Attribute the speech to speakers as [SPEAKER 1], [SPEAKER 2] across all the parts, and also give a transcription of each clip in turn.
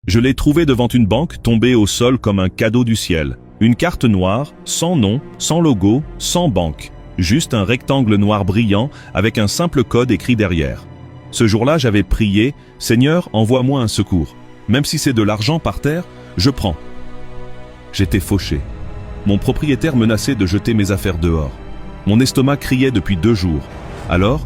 [SPEAKER 1] Je l'ai trouvée devant une banque, tombée au sol comme un cadeau du ciel. Une carte noire, sans nom, sans logo, sans banque. Juste un rectangle noir brillant avec un simple code écrit derrière. Ce jour-là, j'avais prié « Seigneur, envoie-moi un secours. Même si c'est de l'argent par terre, je prends. » J'étais fauché. Mon propriétaire menaçait de jeter mes affaires dehors. Mon estomac criait depuis 2 jours. Alors,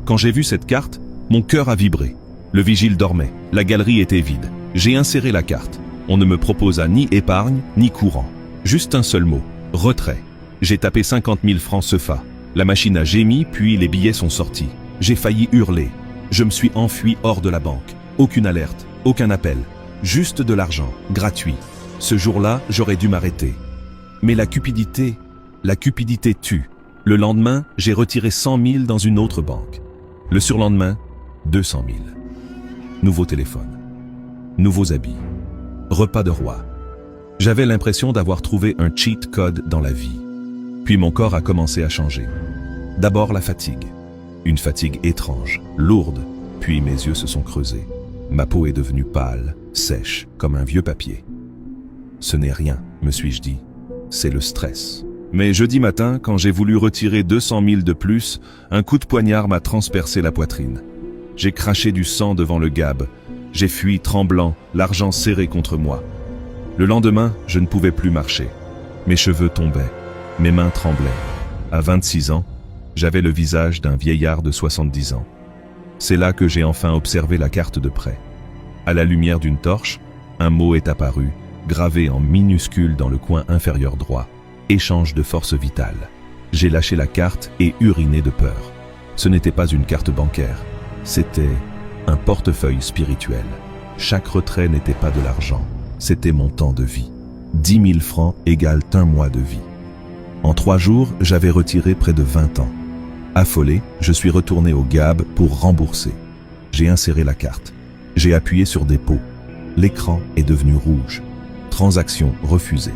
[SPEAKER 1] quand j'ai vu cette carte, mon cœur a vibré. Le vigile dormait. La galerie était vide. J'ai inséré la carte. On ne me proposa ni épargne, ni courant. Juste un seul mot. Retrait. J'ai tapé 50 000 francs CFA. La machine a gémi, puis les billets sont sortis. J'ai failli hurler. Je me suis enfui hors de la banque. Aucune alerte, aucun appel. Juste de l'argent, gratuit. Ce jour-là, j'aurais dû m'arrêter. Mais la cupidité tue. Le lendemain, j'ai retiré 100 000 dans une autre banque. Le surlendemain, 200 000. Nouveau téléphone. Nouveaux habits. Repas de roi. J'avais l'impression d'avoir trouvé un cheat code dans la vie. Puis mon corps a commencé à changer. D'abord la fatigue. Une fatigue étrange, lourde, puis mes yeux se sont creusés. Ma peau est devenue pâle, sèche, comme un vieux papier. Ce n'est rien, me suis-je dit. C'est le stress. Mais jeudi matin, quand j'ai voulu retirer 200 000 de plus, un coup de poignard m'a transpercé la poitrine. J'ai craché du sang devant le gab. J'ai fui tremblant, l'argent serré contre moi. Le lendemain, je ne pouvais plus marcher. Mes cheveux tombaient, mes mains tremblaient. À 26 ans, j'avais le visage d'un vieillard de 70 ans. C'est là que j'ai enfin observé la carte de près. À la lumière d'une torche, un mot est apparu, gravé en minuscule dans le coin inférieur droit. Échange de force vitale. J'ai lâché la carte et uriné de peur. Ce n'était pas une carte bancaire, c'était un portefeuille spirituel. Chaque retrait n'était pas de l'argent, c'était mon temps de vie. 10 000 francs égale un mois de vie. En 3 jours, j'avais retiré près de 20 ans. Affolé, je suis retourné au GAB pour rembourser. J'ai inséré la carte. J'ai appuyé sur dépôt. L'écran est devenu rouge. Transaction refusée.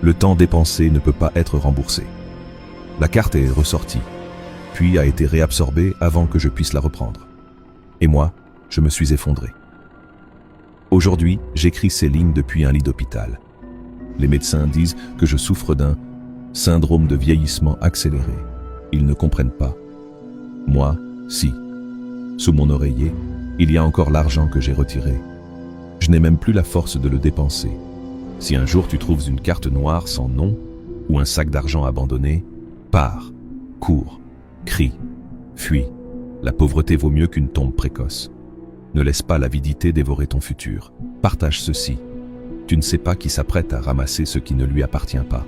[SPEAKER 1] Le temps dépensé ne peut pas être remboursé. La carte est ressortie, puis a été réabsorbée avant que je puisse la reprendre. Et moi, je me suis effondré. Aujourd'hui, j'écris ces lignes depuis un lit d'hôpital. Les médecins disent que je souffre d'un syndrome de vieillissement accéléré. Ils ne comprennent pas. Moi, si. Sous mon oreiller, il y a encore l'argent que j'ai retiré. Je n'ai même plus la force de le dépenser. Si un jour tu trouves une carte noire sans nom ou un sac d'argent abandonné, pars, cours, crie, fuis. La pauvreté vaut mieux qu'une tombe précoce. Ne laisse pas l'avidité dévorer ton futur. Partage ceci. Tu ne sais pas qui s'apprête à ramasser ce qui ne lui appartient pas.